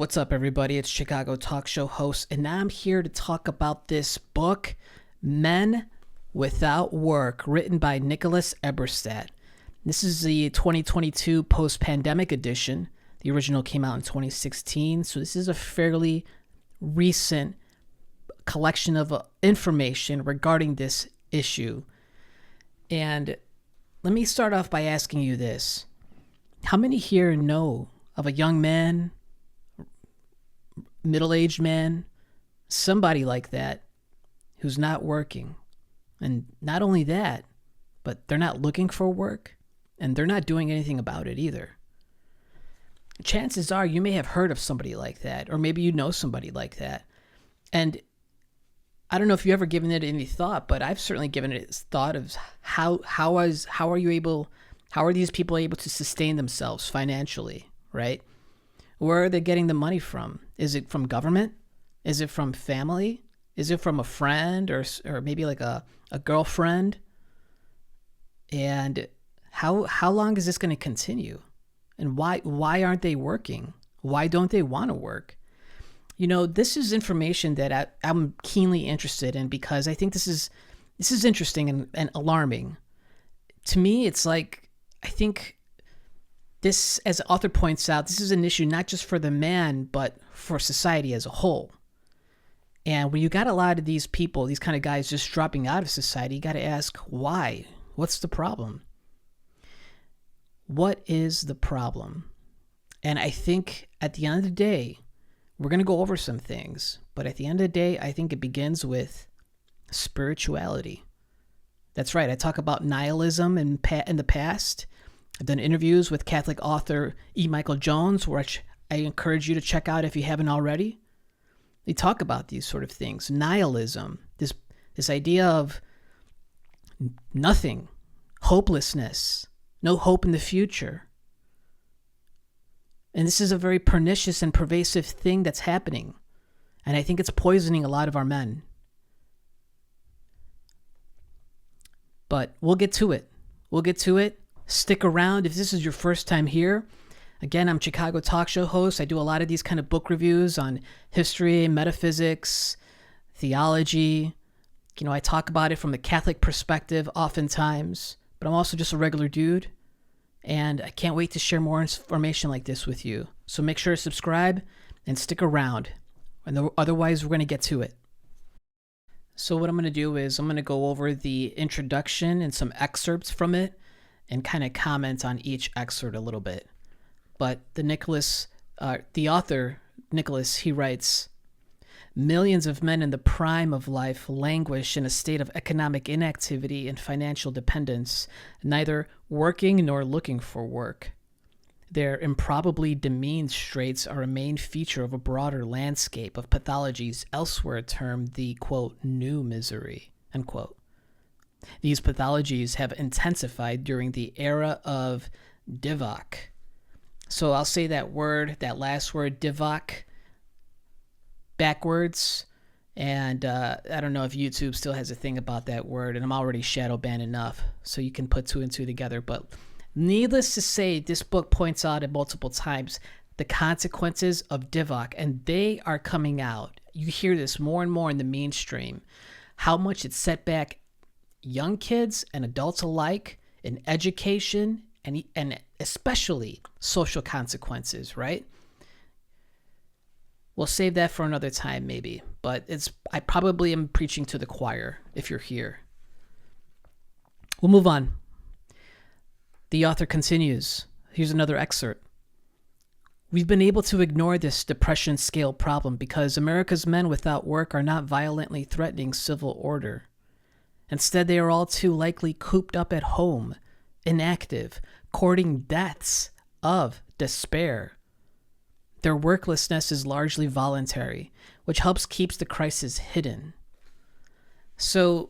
What's up, everybody? It's Chicago Talk Show host, and I'm here to talk about this book, Men Without Work, written by Nicholas Eberstadt. This is the 2022 post-pandemic edition. The original came out in 2016, so this is a fairly recent collection of information regarding this issue. And let me start off by asking you this. How many here know of a young man, middle-aged man, somebody like that who's not working? And not only that, but they're not looking for work and they're not doing anything about it either. Chances are you may have heard of somebody like that, or maybe you know somebody like that. And I don't know if you've ever given it any thought, but I've certainly given it thought of how are these people able to sustain themselves financially, right? Where are they getting the money from? Is it from government? Is it from family? Is it from a friend or maybe like a girlfriend? And how long is this going to continue? And why aren't they working? Why don't they want to work? You know, this is information that I'm keenly interested in because I think this is interesting and alarming. To me, it's like, I think this, as the author points out, this is an issue not just for the man, but for society as a whole. And when you got a lot of these people, these kind of guys just dropping out of society, you got to ask why? What's the problem? What is the problem? And I think at the end of the day, we're going to go over some things, but at the end of the day, I think it begins with spirituality. That's right. I talk about nihilism in the past. I've done interviews with Catholic author E. Michael Jones, which I encourage you to check out if you haven't already. They talk about these sort of things. Nihilism, this idea of nothing, hopelessness, no hope in the future. And this is a very pernicious and pervasive thing that's happening. And I think it's poisoning a lot of our men. But we'll get to it. Stick around if this is your first time here. Again, I'm Chicago Talk Show host. I do a lot of these kind of book reviews on history, metaphysics, theology. You know, I talk about it from the Catholic perspective oftentimes, but I'm also just a regular dude. And I can't wait to share more information like this with you. So make sure to subscribe and stick around. And otherwise, we're going to get to it. So what I'm going to do is I'm going to go over the introduction and some excerpts from it and kind of comment on each excerpt a little bit. But the author, Nicholas, he writes, millions of men in the prime of life languish in a state of economic inactivity and financial dependence, neither working nor looking for work. Their improbably demeaned straits are a main feature of a broader landscape of pathologies elsewhere termed the, quote, new misery, unquote. These pathologies have intensified during the era of Divock. So I'll say that last word, Divock, backwards. And I don't know if YouTube still has a thing about that word, and I'm already shadow banned enough, so you can put two and two together. But needless to say, this book points out at multiple times the consequences of Divock, and they are coming out. You hear this more and more in the mainstream, how much it set back young kids and adults alike in education and especially social consequences, right? We'll save that for another time maybe, but I probably am preaching to the choir if you're here. We'll move on. The author continues. Here's another excerpt. We've been able to ignore this depression scale problem because America's men without work are not violently threatening civil order. Instead, they are all too likely cooped up at home, inactive, courting deaths of despair. Their worklessness is largely voluntary, which helps keep the crisis hidden. So,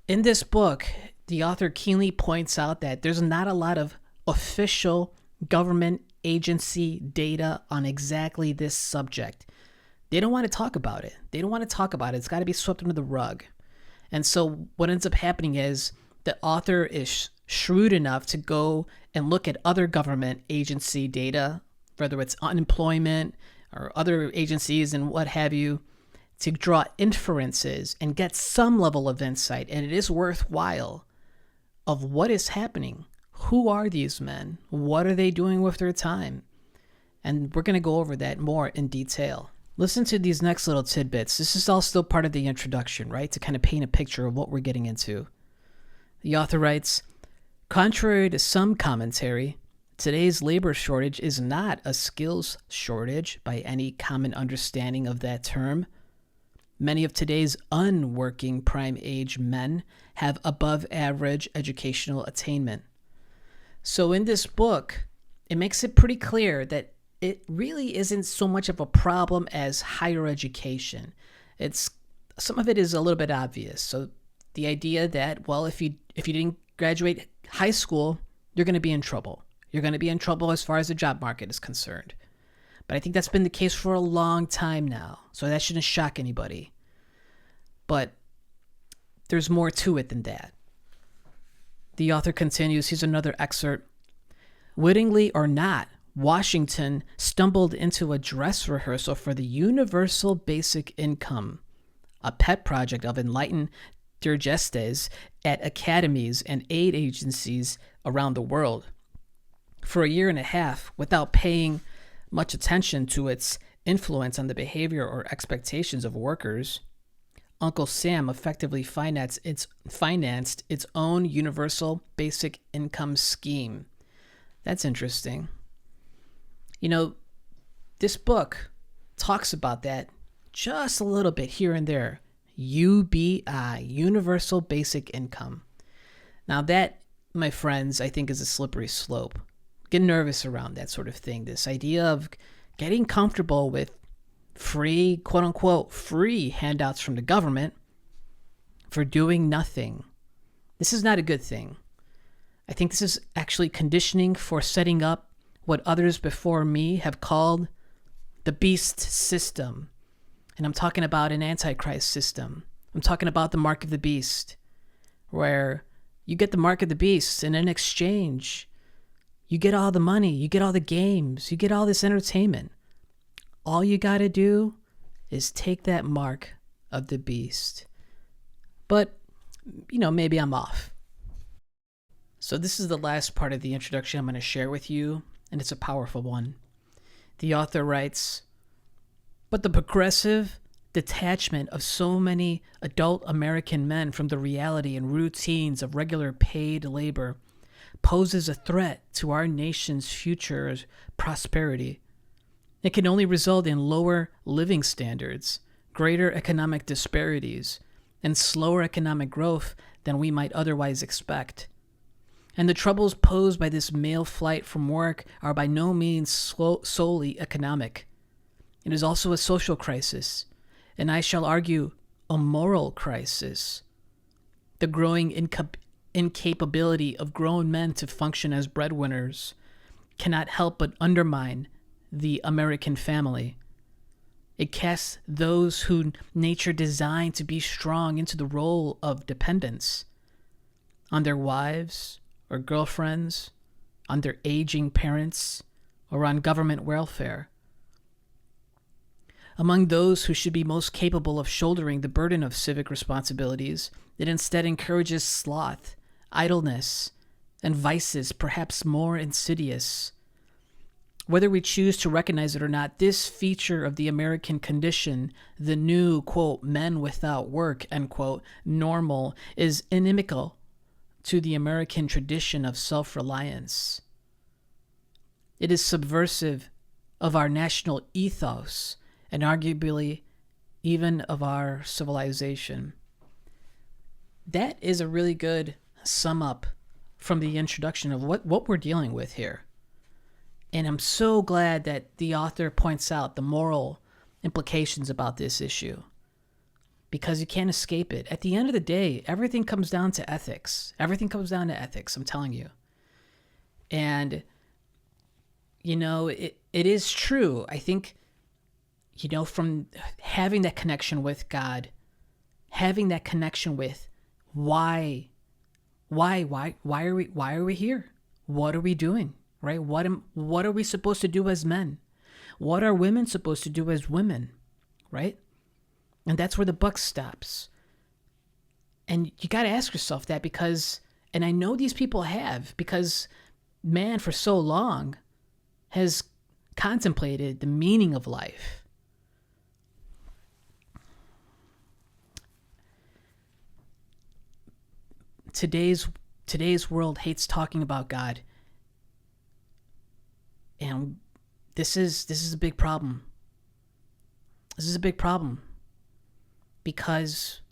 in this book, the author keenly points out that there's not a lot of official government agency data on exactly this subject. They don't want to talk about it. It's got to be swept under the rug. And so what ends up happening is the author is shrewd enough to go and look at other government agency data, whether it's unemployment, or other agencies and what have you to draw inferences and get some level of insight. And it is worthwhile of what is happening. Who are these men? What are they doing with their time? And we're going to go over that more in detail. Listen to these next little tidbits. This is all still part of the introduction, right? To kind of paint a picture of what we're getting into. The author writes, contrary to some commentary, today's labor shortage is not a skills shortage by any common understanding of that term. Many of today's unworking prime age men have above average educational attainment. So in this book, it makes it pretty clear that it really isn't so much of a problem as higher education. Some of it is a little bit obvious. So the idea that, well, if you didn't graduate high school, you're going to be in trouble. You're going to be in trouble as far as the job market is concerned. But I think that's been the case for a long time now. So that shouldn't shock anybody. But there's more to it than that. The author continues, here's another excerpt. Wittingly or not, Washington stumbled into a dress rehearsal for the Universal Basic Income, a pet project of enlightened dirigistes at academies and aid agencies around the world. For a year and a half, without paying much attention to its influence on the behavior or expectations of workers, Uncle Sam effectively financed its own universal basic income scheme. That's interesting. You know, this book talks about that just a little bit here and there. UBI, Universal Basic Income. Now that, my friends, I think is a slippery slope. Get nervous around that sort of thing. This idea of getting comfortable with free, quote unquote, free handouts from the government for doing nothing. This is not a good thing. I think this is actually conditioning for setting up what others before me have called the beast system. And I'm talking about an antichrist system. I'm talking about the mark of the beast, where you get the mark of the beast, and in exchange, you get all the money, you get all the games, you get all this entertainment. All you got to do is take that mark of the beast. But, maybe I'm off. So this is the last part of the introduction I'm going to share with you, and it's a powerful one. The author writes, but the progressive detachment of so many adult American men from the reality and routines of regular paid labor poses a threat to our nation's future prosperity. It can only result in lower living standards, greater economic disparities, and slower economic growth than we might otherwise expect. And the troubles posed by this male flight from work are by no means solely economic. It is also a social crisis, and I shall argue a moral crisis. The growing incapability of grown men to function as breadwinners cannot help but undermine the American family. It casts those who nature designed to be strong into the role of dependence on their wives or girlfriends, on their aging parents, or on government welfare. Among those who should be most capable of shouldering the burden of civic responsibilities, it instead encourages sloth, idleness, and vices perhaps more insidious. Whether we choose to recognize it or not, this feature of the American condition, the new, quote, men without work, end quote, normal, is inimical to the American tradition of self-reliance. It is subversive of our national ethos and arguably even of our civilization. That is a really good sum up from the introduction of what we're dealing with here. And I'm so glad that the author points out the moral implications about this issue, because you can't escape it. At the end of the day, everything comes down to ethics. Everything comes down to ethics, I'm telling you. And, it is true. I think, from having that connection with God, having that connection with why are we here? What are we doing? Right? What are we supposed to do as men? What are women supposed to do as women, right? And that's where the buck stops. And you got to ask yourself that because, and I know these people have, because man for so long has contemplated the meaning of life. Today's world hates talking about God. And this is a big problem. This is a big problem. Because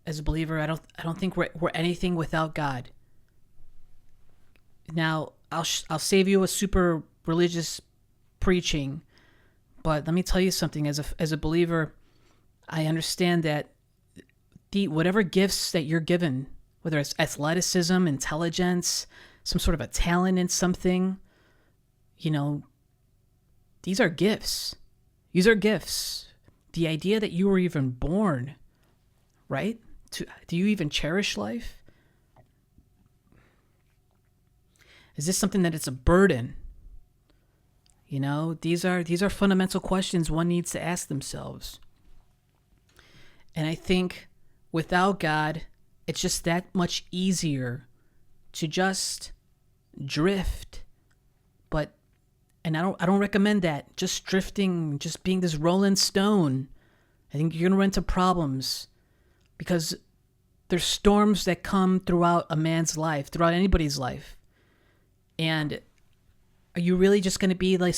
as a believer, I don't think we're anything without God. Now, I'll save you a super religious preaching, but let me tell you something. As a believer, I understand that whatever gifts that you're given, whether it's athleticism, intelligence, some sort of a talent in something, these are gifts. These are gifts. The idea that you were even born, right? Do you even cherish life? Is this something that it's a burden? These are fundamental questions one needs to ask themselves. And I think without God, it's just that much easier to just drift. And I don't recommend that. Just drifting, just being this rolling stone. I think you're gonna run into problems because there's storms that come throughout a man's life, throughout anybody's life. And are you really just gonna be like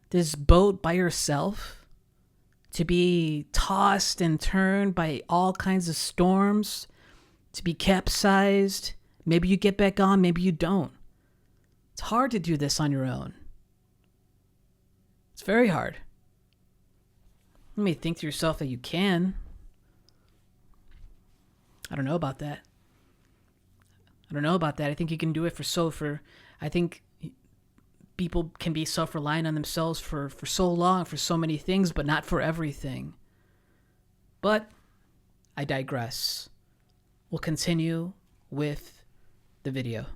this boat by yourself? To be tossed and turned by all kinds of storms, to be capsized. Maybe you get back on, maybe you don't. It's hard to do this on your own. It's very hard. You may think to yourself that you can. I don't know about that. I think you can do it I think people can be self-reliant on themselves for so long, for so many things, but not for everything. But I digress. We'll continue with the video.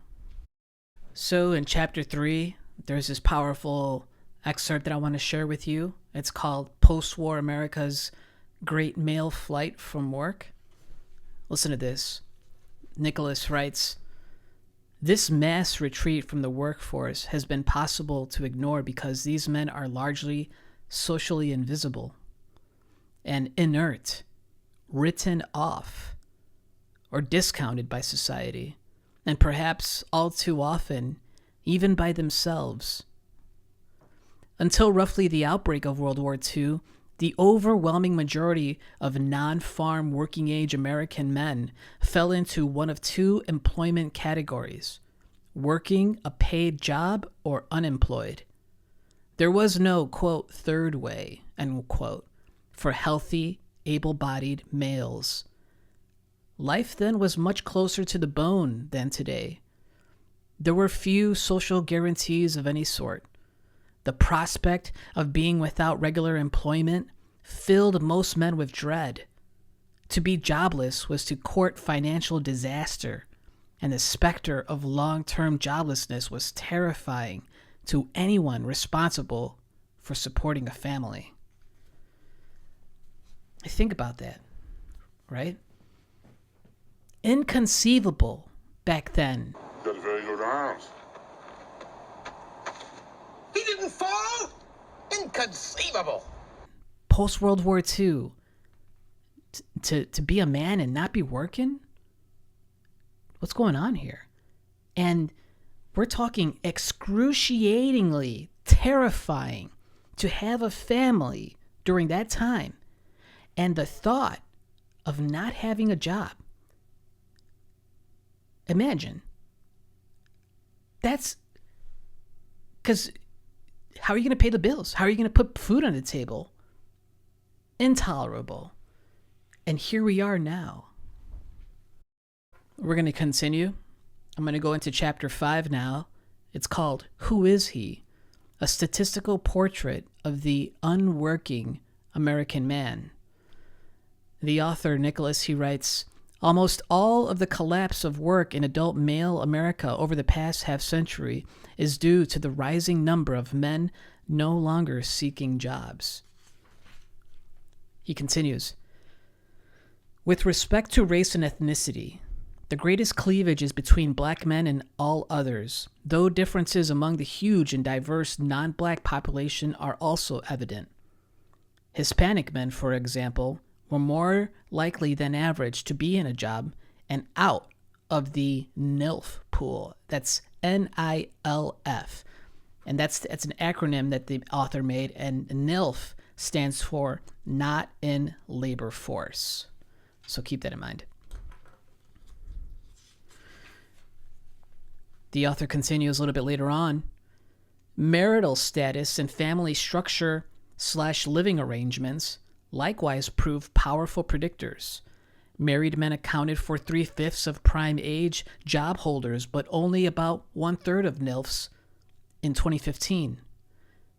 So in chapter 3, there's this powerful excerpt that I want to share with you. It's called Post-War America's Great Male Flight from Work. Listen to this. Nicholas writes, "This mass retreat from the workforce has been possible to ignore because these men are largely socially invisible and inert, written off, or discounted by society, and perhaps all too often, even by themselves. Until roughly the outbreak of World War II, the overwhelming majority of non-farm working-age American men fell into one of two employment categories: working a paid job or unemployed. There was no, quote, third way, end quote, for healthy, able-bodied males. Life then was much closer to the bone than today. There were few social guarantees of any sort. The prospect of being without regular employment filled most men with dread. To be jobless was to court financial disaster, and the specter of long-term joblessness was terrifying to anyone responsible for supporting a family." I think about that, right? Inconceivable back then. Got very good arms. He didn't fall? Inconceivable. Post-World War II, to be a man and not be working? What's going on here? And we're talking excruciatingly terrifying to have a family during that time. And the thought of not having a job. Imagine. That's because how are you going to pay the bills? How are you going to put food on the table? Intolerable. And here we are now. We're going to continue. I'm going to go into chapter 5 now. It's called Who Is He? A Statistical Portrait of the Unworking American Man. The author, Nicholas, he writes, Almost all of the collapse of work in adult male America over the past half century is due to the rising number of men no longer seeking jobs. He continues, with respect to race and ethnicity, the greatest cleavage is between black men and all others, though differences among the huge and diverse non-black population are also evident. Hispanic men, for example, were more likely than average to be in a job and out of the NILF pool. That's NILF. And that's an acronym that the author made, and NILF stands for not in labor force. So keep that in mind. The author continues a little bit later on. Marital status and family structure / living arrangements likewise prove powerful predictors. Married men accounted for 3/5 of prime age job holders, but only about 1/3 of NILFs in 2015.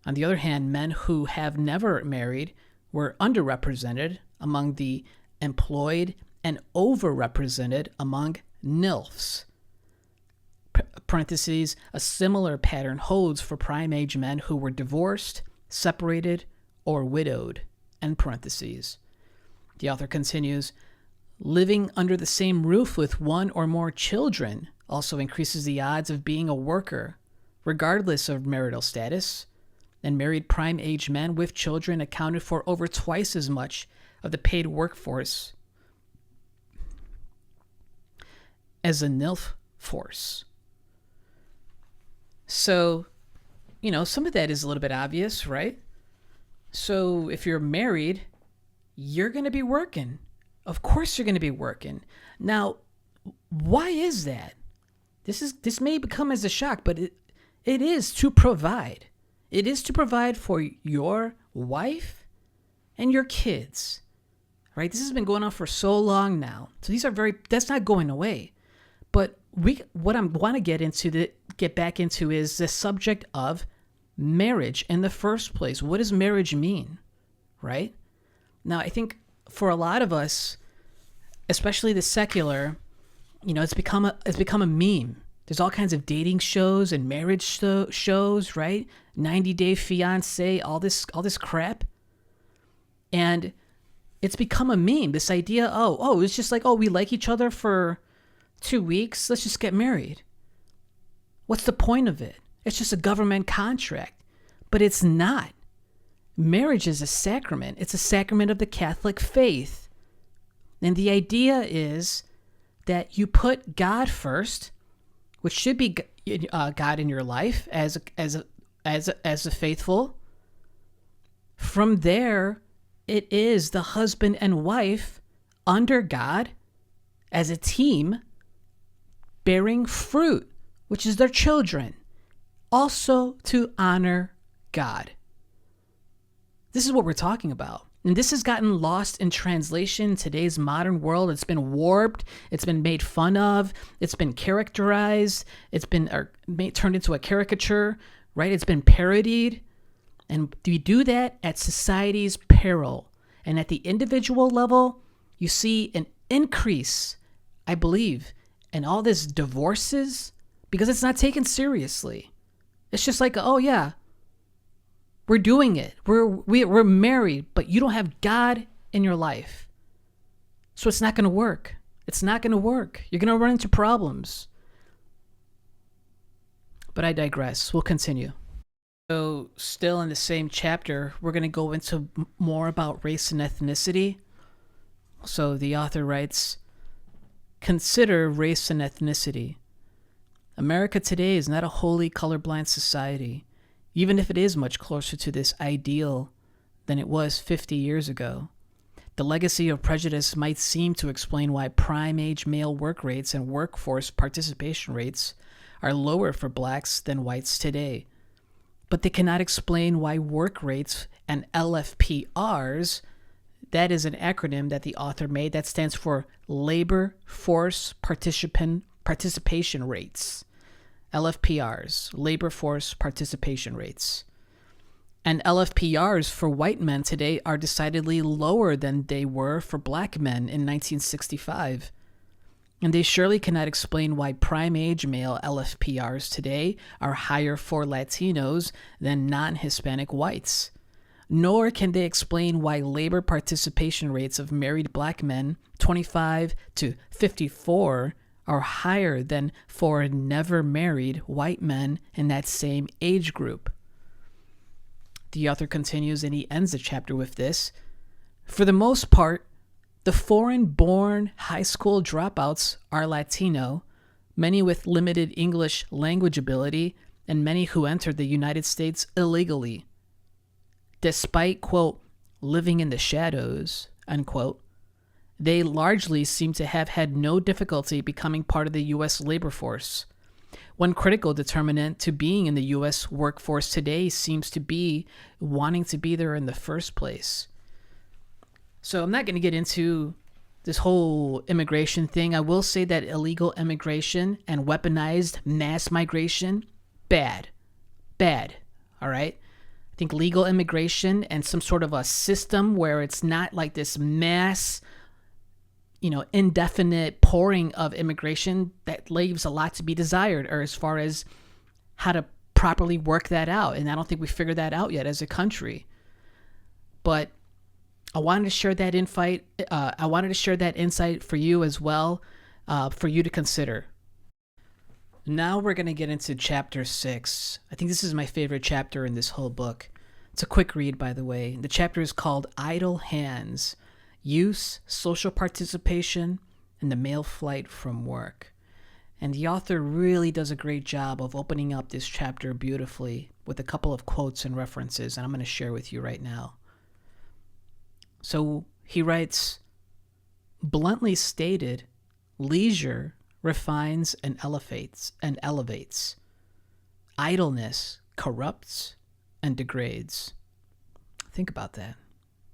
On the other hand, men who have never married were underrepresented among the employed and overrepresented among NILFs. Parentheses, a similar pattern holds for prime age men who were divorced, separated, or widowed. End parentheses. The author continues, living under the same roof with one or more children also increases the odds of being a worker, regardless of marital status, and married prime age men with children accounted for over twice as much of the paid workforce as a NILF force. So, some of that is a little bit obvious, right? So if you're married, you're going to be working. Of course you're going to be working. Now, why is that? This may become as a shock, but it is to provide. It is to provide for your wife and your kids, right? This has been going on for so long now. So that's not going away. But what I want to get back into is the subject of marriage in the first place. What does marriage mean, right? Now, I think for a lot of us, especially the secular, it's become a meme. There's all kinds of dating shows and marriage shows, right? 90 Day Fiancé, all this crap. And it's become a meme. This idea, it's just like, we like each other for 2 weeks. Let's just get married. What's the point of it? It's just a government contract. But it's not. Marriage is a sacrament. It's a sacrament of the Catholic faith. And the idea is that you put God first, which should be God in your life as a faithful. From there, it is the husband and wife under God as a team bearing fruit, which is their children, also to honor God. This is what we're talking about. And this has gotten lost in translation in today's modern world. It's been warped. It's been made fun of. It's been characterized. It's been turned into a caricature, right? It's been parodied. And we do that at society's peril. And at the individual level, you see an increase, I believe, in all this divorces because it's not taken seriously. It's just like, we're doing it. We're married, but you don't have God in your life. So it's not going to work. It's not going to work. You're going to run into problems. But I digress. We'll continue. So still in the same chapter, we're going to go into more about race and ethnicity. So the author writes, consider race and ethnicity. America today is not a wholly colorblind society, even if it is much closer to this ideal than it was 50 years ago. The legacy of prejudice might seem to explain why prime-age male work rates and workforce participation rates are lower for blacks than whites today. But they cannot explain why work rates and LFPRs, that is an acronym that the author made that stands for Labor Force Participation Rates. LFPRs, Labor Force Participation Rates. And LFPRs for white men today are decidedly lower than they were for black men in 1965. And they surely cannot explain why prime age male LFPRs today are higher for Latinos than non-Hispanic whites. Nor can they explain why labor participation rates of married black men 25 to 54 are higher than for never married white men in that same age group. The author continues and he ends the chapter with this. For the most part, the foreign-born high school dropouts are Latino, many with limited English language ability, and many who entered the United States illegally. Despite, quote, living in the shadows, unquote, they largely seem to have had no difficulty becoming part of the U.S. labor force. One critical determinant to being in the U.S. workforce today seems to be wanting to be there in the first place. So I'm not going to get into this whole immigration thing. I will say that illegal immigration and weaponized mass migration, bad. All right? I think legal immigration and some sort of a system where it's not like this mass, indefinite pouring of immigration, that leaves a lot to be desired, or as far as how to properly work that out. And I don't think we figured that out yet as a country. But I wanted to share that insight. Insight for you as well, for you to consider. Now we're going to get into chapter 6. I think this is my favorite chapter in this whole book. It's a quick read, by the way. The chapter is called Idle Hands, Use, Social Participation, and the Male Flight from Work. And the author really does a great job of opening up this chapter beautifully with a couple of quotes and references, and I'm going to share with you right now. So he writes, bluntly stated, leisure refines and elevates. Idleness corrupts and degrades. Think about that.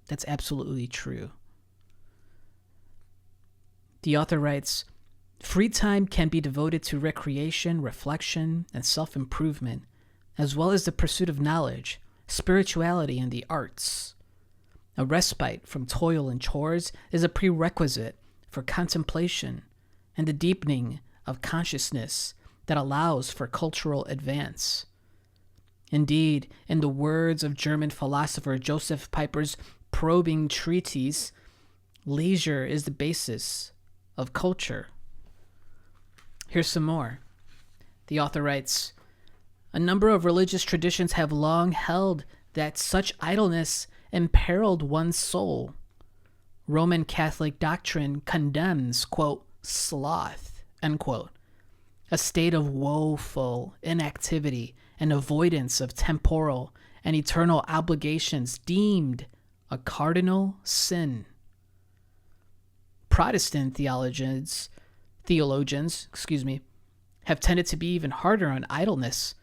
That's absolutely true. The author writes, free time can be devoted to recreation, reflection, and self-improvement, as well as the pursuit of knowledge, spirituality, and the arts. A respite from toil and chores is a prerequisite for contemplation and the deepening of consciousness that allows for cultural advance. Indeed, in the words of German philosopher Joseph Pieper's probing treatise, leisure is the basis of culture. Here's some more. The author writes, a number of religious traditions have long held that such idleness imperiled one's soul. Roman Catholic doctrine condemns, quote, sloth, unquote, a state of woeful inactivity and avoidance of temporal and eternal obligations deemed a cardinal sin. Protestant theologians, have tended to be even harder on idleness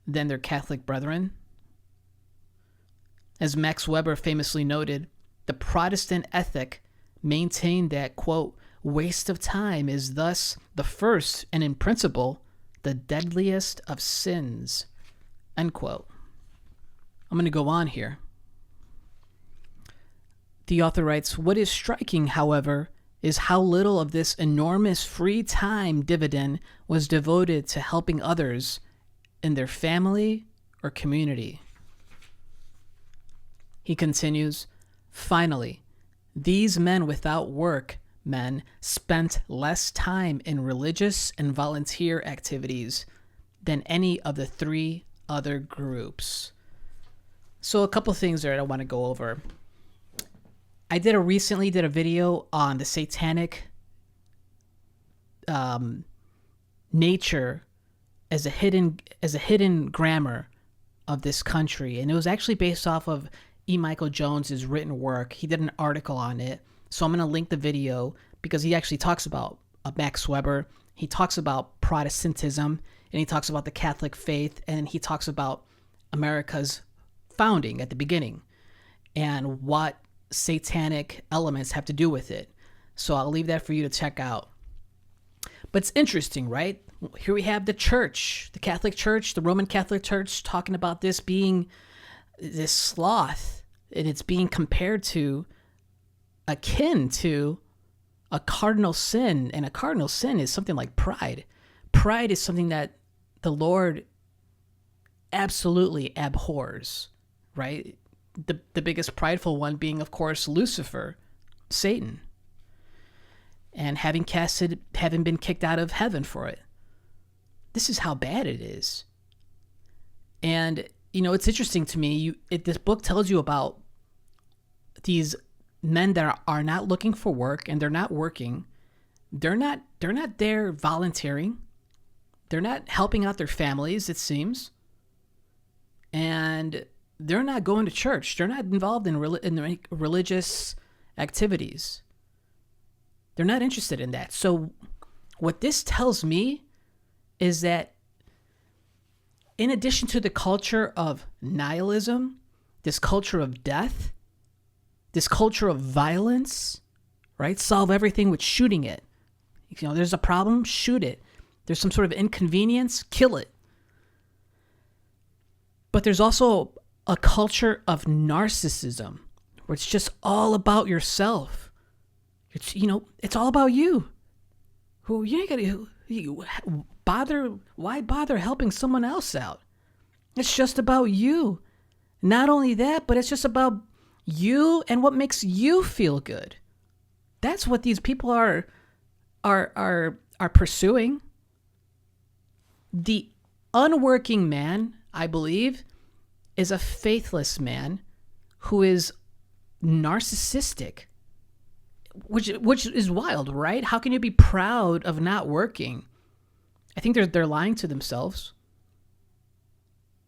than their Catholic brethren. As Max Weber famously noted, the Protestant ethic maintained that, quote, waste of time is thus the first and in principle the deadliest of sins, unquote. I'm going to go on here. The author writes, what is striking, however, is how little of this enormous free time dividend was devoted to helping others in their family or community. He continues, finally, these men without work spent less time in religious and volunteer activities than any of the three other groups. So a couple things there that I want to go over. I recently did a video on the satanic nature as a hidden grammar of this country, and it was actually based off of E. Michael Jones's written work. He did an article on it, so I'm going to link the video because he actually talks about Max Weber. He talks about Protestantism, and he talks about the Catholic faith, and he talks about America's founding at the beginning and what satanic elements have to do with it. So I'll leave that for you to check out. But it's interesting, right? Here we have the church, the Catholic Church, the Roman Catholic Church, talking about this being this sloth, and it's being compared to, akin to, a cardinal sin, and a cardinal sin is something like pride. Pride is something that the Lord absolutely abhors, right? The biggest prideful one being, of course, Lucifer, Satan, and having been kicked out of heaven for it. This is how bad it is. And, it's interesting to me. This book tells you about these men that are not looking for work, and they're not working. They're not there volunteering. They're not helping out their families, it seems. And they're not going to church. They're not involved in religious activities. They're not interested in that. So what this tells me is that in addition to the culture of nihilism, this culture of death, this culture of violence, right? Solve everything with shooting it. There's a problem, shoot it. There's some sort of inconvenience, kill it. But there's also a culture of narcissism where it's just all about yourself. It's all about you. Why bother helping someone else out? It's just about you. Not only that, but it's just about you and what makes you feel good. That's what these people are pursuing. The unworking man, I believe, is a faithless man who is narcissistic, which is wild, right? How can you be proud of not working? I think they're lying to themselves.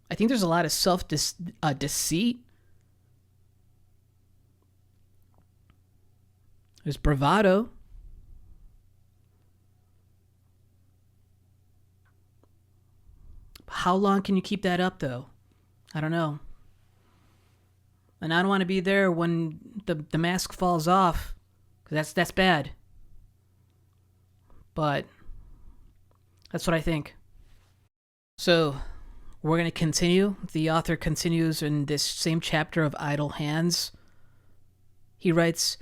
I think there's a lot of self-deceit. There's bravado. How long can you keep that up, though? I don't know. And I don't want to be there when the mask falls off, because that's bad. But that's what I think. So we're going to continue. The author continues in this same chapter of Idle Hands. He writes,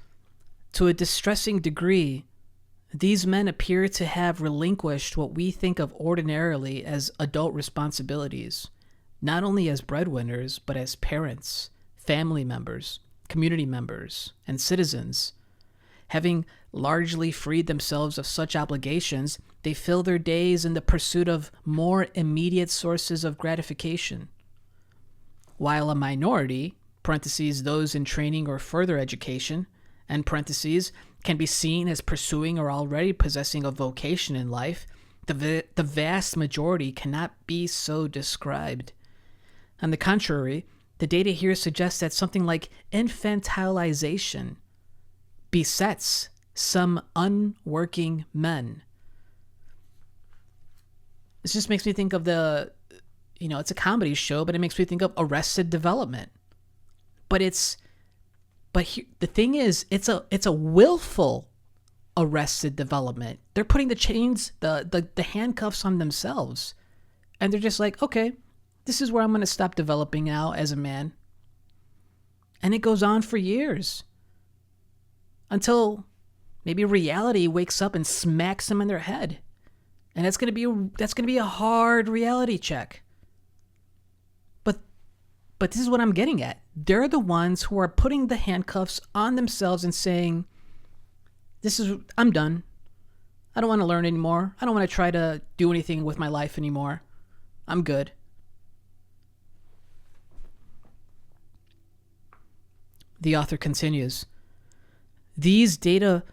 "To a distressing degree, these men appear to have relinquished what we think of ordinarily as adult responsibilities, not only as breadwinners, but as parents, family members, community members, and citizens. Having largely freed themselves of such obligations, they fill their days in the pursuit of more immediate sources of gratification. While a minority, parentheses, those in training or further education, and parentheses, can be seen as pursuing or already possessing a vocation in life, the vast majority cannot be so described. On the contrary, the data here suggests that something like infantilization besets some unworking men." This just makes me think of it's a comedy show, but it makes me think of Arrested Development. But the thing is, it's a willful arrested development. They're putting the chains, the handcuffs on themselves. And they're just like, okay, this is where I'm going to stop developing now as a man. And it goes on for years. Until maybe reality wakes up and smacks them in their head. And that's going to be a hard reality check. But this is what I'm getting at. They're the ones who are putting the handcuffs on themselves and saying, I'm done. I don't want to learn anymore. I don't want to try to do anything with my life anymore. I'm good. The author continues, "These data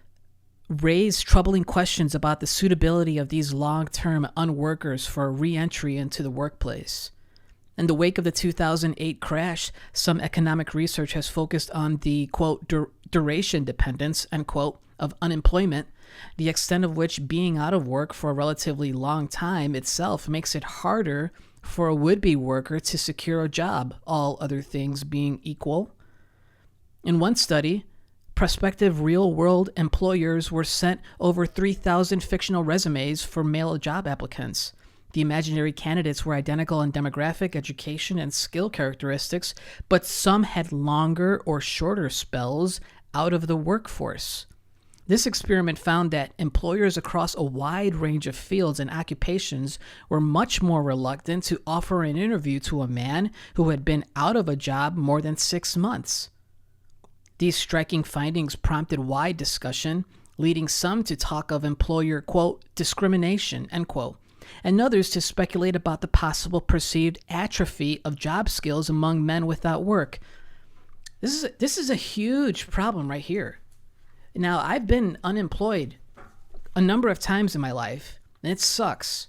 raise troubling questions about the suitability of these long-term unworkers for re-entry into the workplace. In the wake of the 2008 crash, some economic research has focused on the, quote, duration dependence, unquote, of unemployment, the extent of which being out of work for a relatively long time itself makes it harder for a would-be worker to secure a job, all other things being equal. In one study, prospective real-world employers were sent over 3,000 fictional resumes for male job applicants. The imaginary candidates were identical in demographic, education, and skill characteristics, but some had longer or shorter spells out of the workforce. This experiment found that employers across a wide range of fields and occupations were much more reluctant to offer an interview to a man who had been out of a job more than 6 months. These striking findings prompted wide discussion, leading some to talk of employer, quote, discrimination, end quote, and others to speculate about the possible perceived atrophy of job skills among men without work. This is a huge problem right here. Now, I've been unemployed a number of times in my life, and it sucks.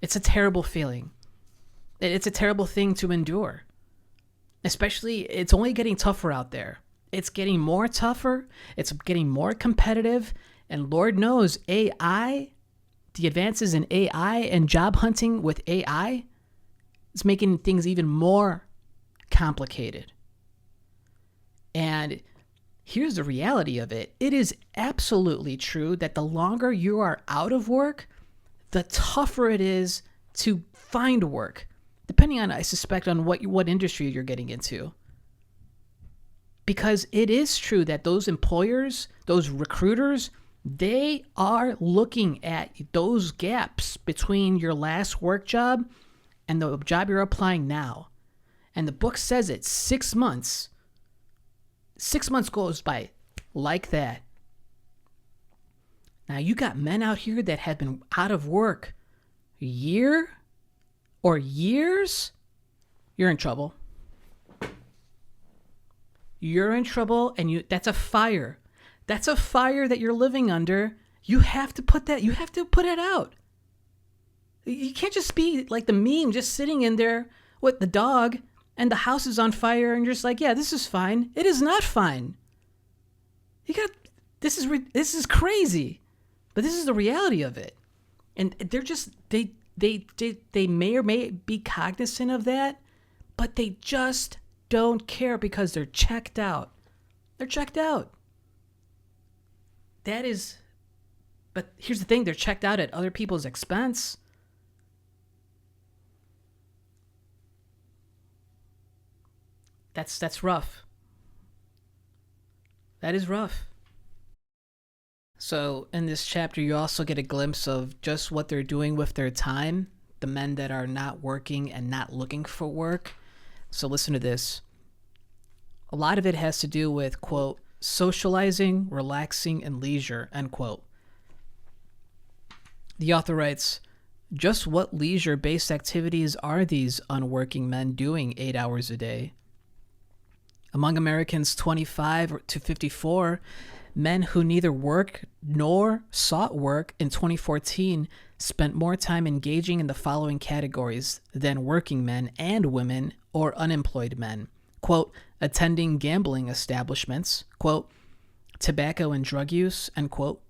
It's a terrible feeling. It's a terrible thing to endure. Especially, it's only getting tougher out there. It's getting more tougher. It's getting more competitive. And Lord knows, AI, the advances in AI and job hunting with AI is making things even more complicated. And here's the reality of it. It is absolutely true that the longer you are out of work, the tougher it is to find work, depending on, I suspect, on what industry you're getting into. Because it is true that those employers, those recruiters, they are looking at those gaps between your last work job and the job you're applying now. And the book says it, 6 months. 6 months goes by like that. Now, you got men out here that have been out of work a year or years. You're in trouble. You're in trouble, and that's a fire. That's a fire that you're living under. You have to put it out. You can't just be like the meme, just sitting in there with the dog and the house is on fire, and you're just like, yeah, this is fine. It is not fine. This is crazy, but this is the reality of it. And they're just, they may or may be cognizant of that, but they just don't care because they're checked out. They're checked out. But here's the thing, they're checked out at other people's expense. That's rough. That is rough. So in this chapter, you also get a glimpse of just what they're doing with their time, the men that are not working and not looking for work. So listen to this. A lot of it has to do with, quote, socializing, relaxing, and leisure, end quote. The author writes, just what leisure-based activities are these unworking men doing 8 hours a day? Among Americans 25 to 54, men who neither work nor sought work in 2014 spent more time engaging in the following categories than working men and women or unemployed men. Quote, attending gambling establishments, quote, tobacco and drug use, end quote,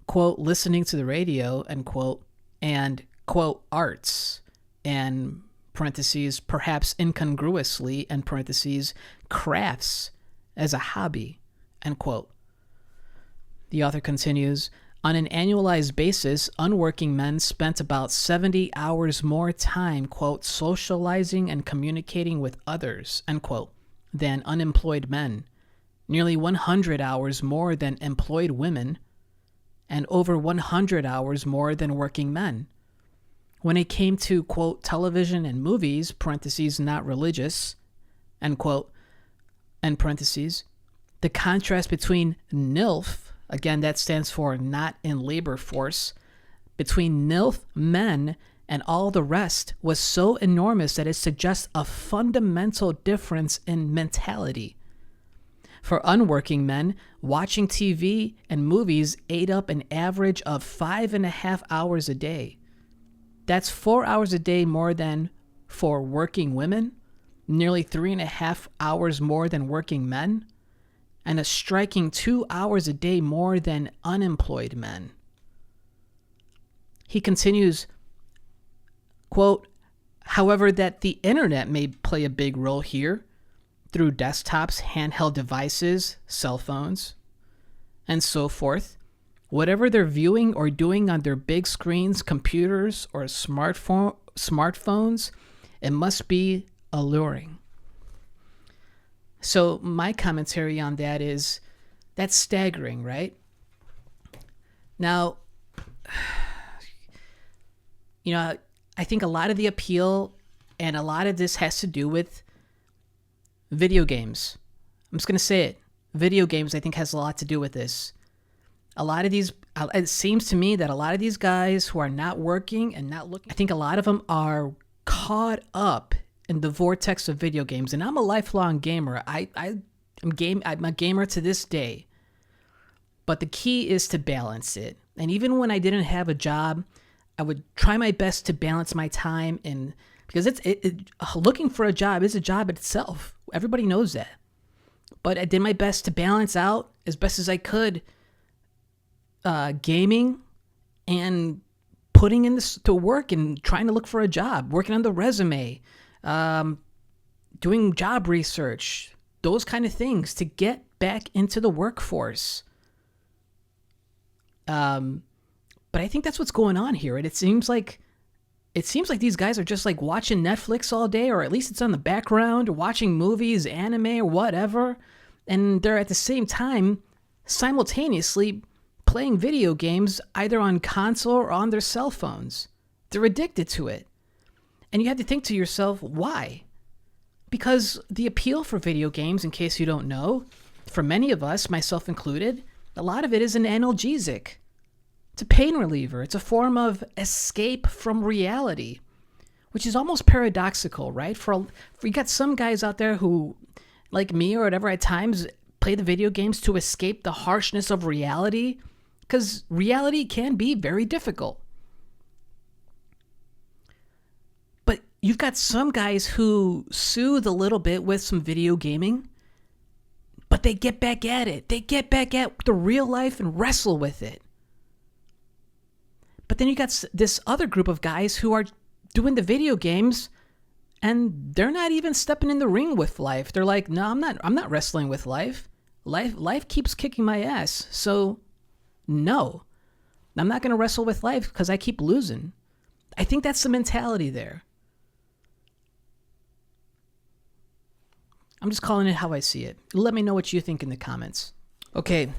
quote, listening to the radio, end quote, and, quote, arts, and parentheses, perhaps incongruously, and parentheses, crafts as a hobby, end quote. The author continues, on an annualized basis, unworking men spent about 70 hours more time, quote, socializing and communicating with others, end quote, than unemployed men, nearly 100 hours more than employed women, and over 100 hours more than working men. When it came to, quote, television and movies, parentheses, not religious, end quote, end parentheses, the contrast between NILF, again, that stands for not in labor force, between NILF men and all the rest was so enormous that it suggests a fundamental difference in mentality. For unworking men, watching TV and movies ate up an average of 5.5 hours a day. That's 4 hours a day more than for working women, nearly 3.5 hours more than working men, and a striking 2 hours a day more than unemployed men. He continues, quote, however, that the internet may play a big role here through desktops, handheld devices, cell phones, and so forth. Whatever they're viewing or doing on their big screens, computers, or smartphones, it must be alluring. So my commentary on that is That's staggering, right? Now, I think a lot of the appeal and a lot of this has to do with video games. I'm just going to say it. Video games, I think, has a lot to do with this. A lot of these, it seems to me that a lot of these guys who are not working and not looking, I think a lot of them are caught up in the vortex of video games. And I'm a lifelong gamer. I'm a gamer to this day. But the key is to balance it. And even when I didn't have a job, I would try my best to balance my time in, because looking for a job is a job itself. Everybody knows that. But I did my best to balance out as best as I could gaming and putting in this to work and trying to look for a job, working on the resume, doing job research, those kind of things to get back into the workforce. But I think that's what's going on here. And it seems like these guys are just like watching Netflix all day, or at least it's on the background, or watching movies, anime, or whatever. And they're at the same time simultaneously playing video games either on console or on their cell phones. They're addicted to it. And you have to think to yourself, why? Because the appeal for video games, in case you don't know, for many of us, myself included, a lot of it is an analgesic. It's a pain reliever. It's a form of escape from reality, which is almost paradoxical, right? For you got some guys out there who, like me or whatever, at times play the video games to escape the harshness of reality, because reality can be very difficult. But you've got some guys who soothe a little bit with some video gaming, but they get back at it. They get back at the real life and wrestle with it. But then you got this other group of guys who are doing the video games and they're not even stepping in the ring with life. They're like, no, I'm not wrestling with life. Life keeps kicking my ass. So no, I'm not going to wrestle with life because I keep losing. I think that's the mentality there. I'm just calling it how I see it. Let me know what you think in the comments. Okay.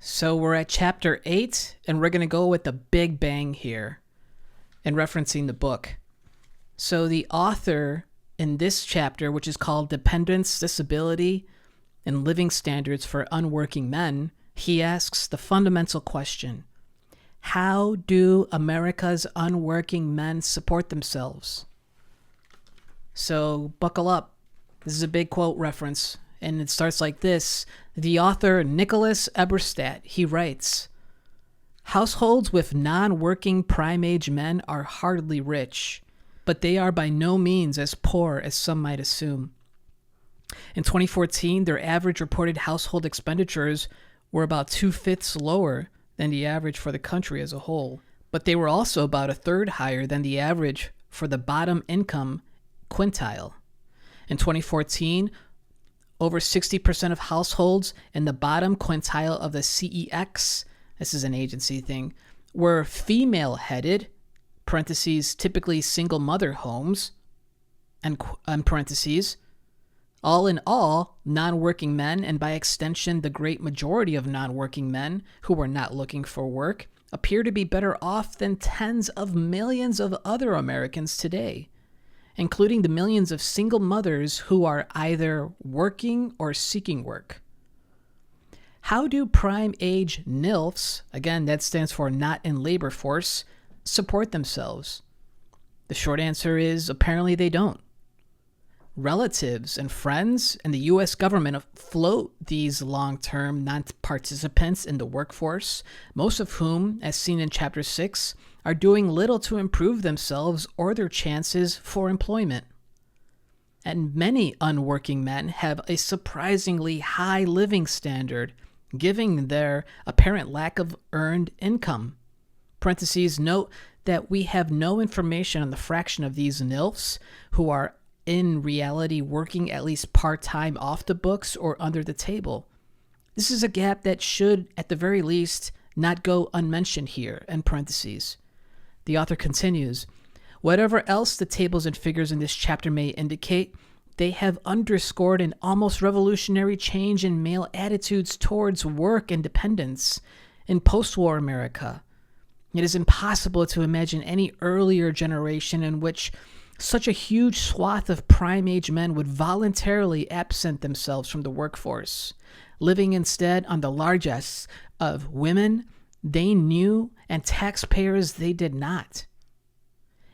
So we're at chapter 8, and we're going to go with the big bang here in referencing the book. So the author in this chapter, which is called Dependence, Disability, and Living Standards for Unworking Men, he asks the fundamental question: how do America's unworking men support themselves? So buckle up. This is a big quote reference. And it starts like this. The author, Nicholas Eberstadt, he writes, households with non-working prime-age men are hardly rich, but they are by no means as poor as some might assume. In 2014, their average reported household expenditures were about 2/5 lower than the average for the country as a whole, but they were also about 1/3 higher than the average for the bottom income quintile. In 2014, over 60% of households in the bottom quintile of the CEX, this is an agency thing, were female-headed, parentheses, typically single mother homes, and parentheses. All in all, non-working men, and by extension the great majority of non-working men who were not looking for work, appear to be better off than tens of millions of other Americans today, including the millions of single mothers who are either working or seeking work. How do prime-age NILFs, again, that stands for not in labor force, support themselves? The short answer is apparently they don't. Relatives and friends and the U.S. government float these long-term non-participants in the workforce, most of whom, as seen in Chapter 6, are doing little to improve themselves or their chances for employment. And many unworking men have a surprisingly high living standard, given their apparent lack of earned income. Parentheses, note that we have no information on the fraction of these NILFs who are in reality working at least part-time off the books or under the table. This is a gap that should, at the very least, not go unmentioned here, in parentheses. The author continues, whatever else the tables and figures in this chapter may indicate, they have underscored an almost revolutionary change in male attitudes towards work and dependence in post-war America. It is impossible to imagine any earlier generation in which such a huge swath of prime-age men would voluntarily absent themselves from the workforce, living instead on the largesse of women they knew and taxpayers they did not.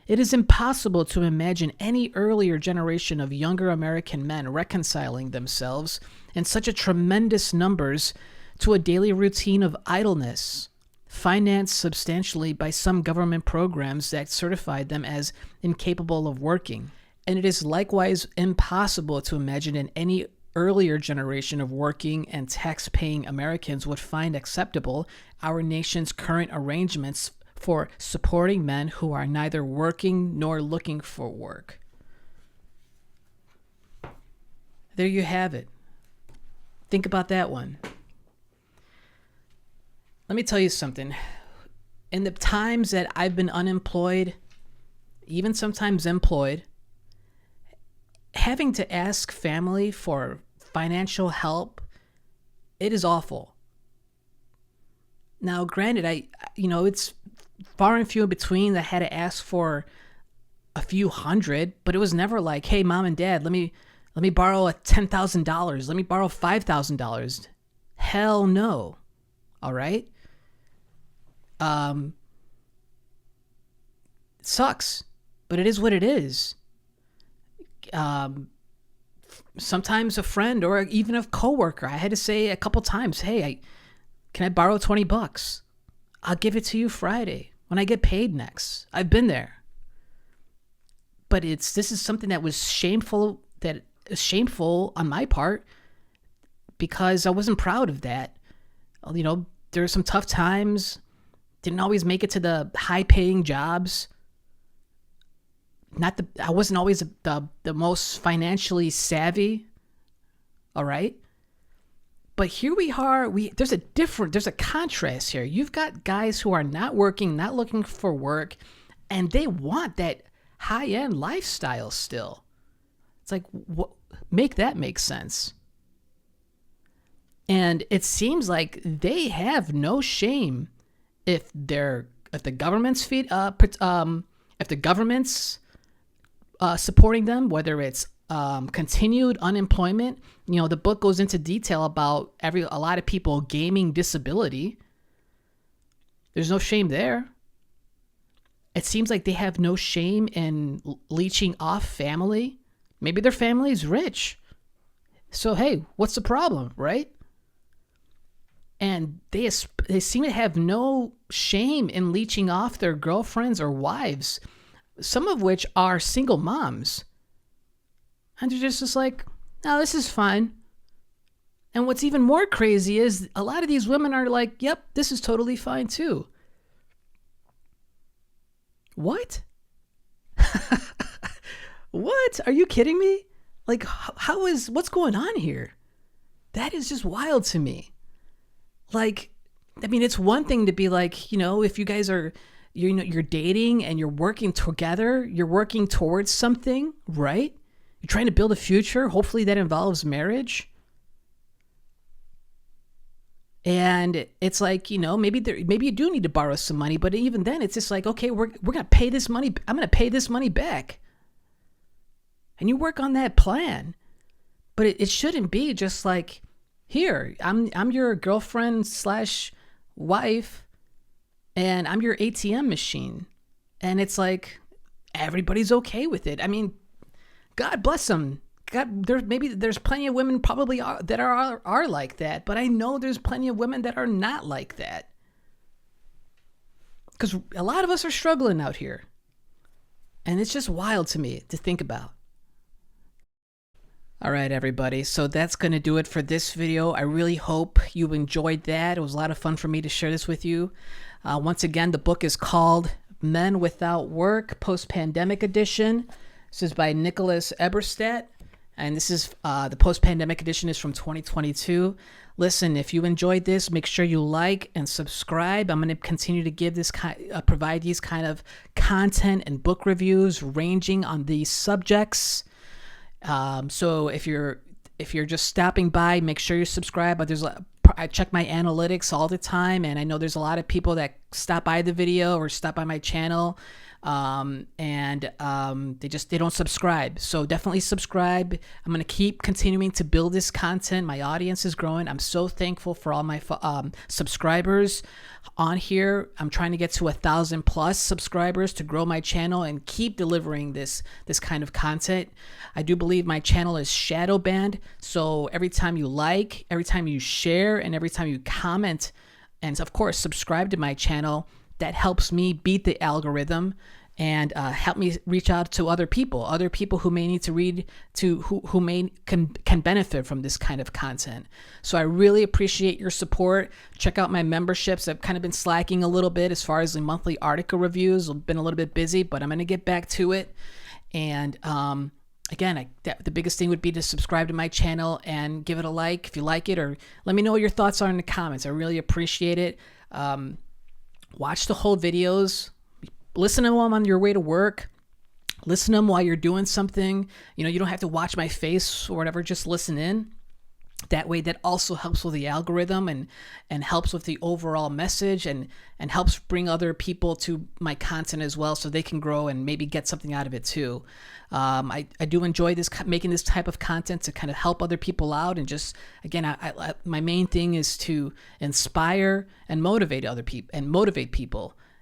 It is impossible to imagine any earlier generation of younger American men reconciling themselves in such a tremendous numbers to a daily routine of idleness, financed substantially by some government programs that certified them as incapable of working. And it is likewise impossible to imagine in any earlier generation of working and tax-paying Americans would find acceptable our nation's current arrangements for supporting men who are neither working nor looking for work. There you have it. Think about that one. Let me tell you something. In the times that I've been unemployed, even sometimes employed, having to ask family for financial help, it is awful. Now, granted, it's far and few in between that I had to ask for a few hundred, but it was never like, hey, mom and dad, let me borrow $10,000. Let me borrow $5,000. Hell no. All right. It sucks, but it is what it is. Sometimes a friend or even a coworker, I had to say a couple times, hey, can I borrow $20? I'll give it to you Friday when I get paid next. I've been there. But this is something that was shameful on my part because I wasn't proud of that. You know, there were some tough times. Didn't always make it to the high-paying jobs. I wasn't always the most financially savvy. All right? But here we are. There's a contrast here. You've got guys who are not working, not looking for work, and they want that high-end lifestyle still. It's like, make that make sense. And it seems like they have no shame if the government's supporting them, whether it's continued unemployment. You know, the book goes into detail about a lot of people gaming disability. There's no shame there. It seems like they have no shame in leeching off family. Maybe their family's rich. So, hey, what's the problem, right? And they seem to have no shame in leeching off their girlfriends or wives, some of which are single moms. And they're just like, no, this is fine. And what's even more crazy is a lot of these women are like, yep, this is totally fine too. What? What? Are you kidding me? Like, what's going on here? That is just wild to me. Like, I mean, it's one thing to be like, if you guys are, you're dating and you're working together, you're working towards something, right? You're trying to build a future. Hopefully that involves marriage. And it's like, maybe you do need to borrow some money, but even then it's just like, okay, we're going to pay this money. I'm going to pay this money back. And you work on that plan. But it shouldn't be just like, here, I'm your girlfriend / wife, and I'm your ATM machine. And it's like, everybody's okay with it. I mean, God bless them. God, there's plenty of women probably that are like that, but I know there's plenty of women that are not like that. Because a lot of us are struggling out here. And it's just wild to me to think about. All right, everybody. So that's going to do it for this video. I really hope you enjoyed that. It was a lot of fun for me to share this with you. Once again, the book is called Men Without Work, Post-Pandemic Edition. This is by Nicholas Eberstadt. And this is the post-pandemic edition is from 2022. Listen, if you enjoyed this, make sure you like and subscribe. I'm going to continue to give provide these kind of content and book reviews ranging on these subjects. So if you're just stopping by, make sure you subscribe. But I check my analytics all the time, and I know there's a lot of people that stop by the video or stop by my channel, and they don't subscribe. So definitely subscribe. I'm gonna keep continuing to build this content. My audience is growing. I'm so thankful for all my subscribers on here. I'm trying to get to 1,000 plus subscribers to grow my channel and keep delivering this kind of content. I do believe my channel is shadow banned, so every time you like, every time you share, and every time you comment, and of course subscribe to my channel, that helps me beat the algorithm and help me reach out to other people who may need to read, who can benefit from this kind of content. So I really appreciate your support. Check out my memberships. I've kind of been slacking a little bit as far as the monthly article reviews. I've been a little bit busy, but I'm going to get back to it. And again, the biggest thing would be to subscribe to my channel and give it a like if you like it, or let me know what your thoughts are in the comments. I really appreciate it. Watch the whole videos. Listen to them on your way to work. Listen to them while you're doing something. You don't have to watch my face or whatever. Just listen in. That way, that also helps with the algorithm and helps with the overall message and helps bring other people to my content as well, so they can grow and maybe get something out of it too. I do enjoy making this type of content to kind of help other people out, and just again, my main thing is to inspire and motivate other people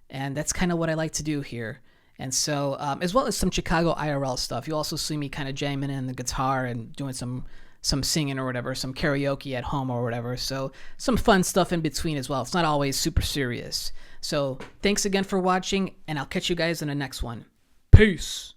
and that's kind of what I like to do here. And so, as well as some Chicago IRL stuff, you also see me kind of jamming in the guitar and doing some singing or whatever, some karaoke at home or whatever. So some fun stuff in between as well. It's not always super serious. So thanks again for watching, and I'll catch you guys in the next one. Peace.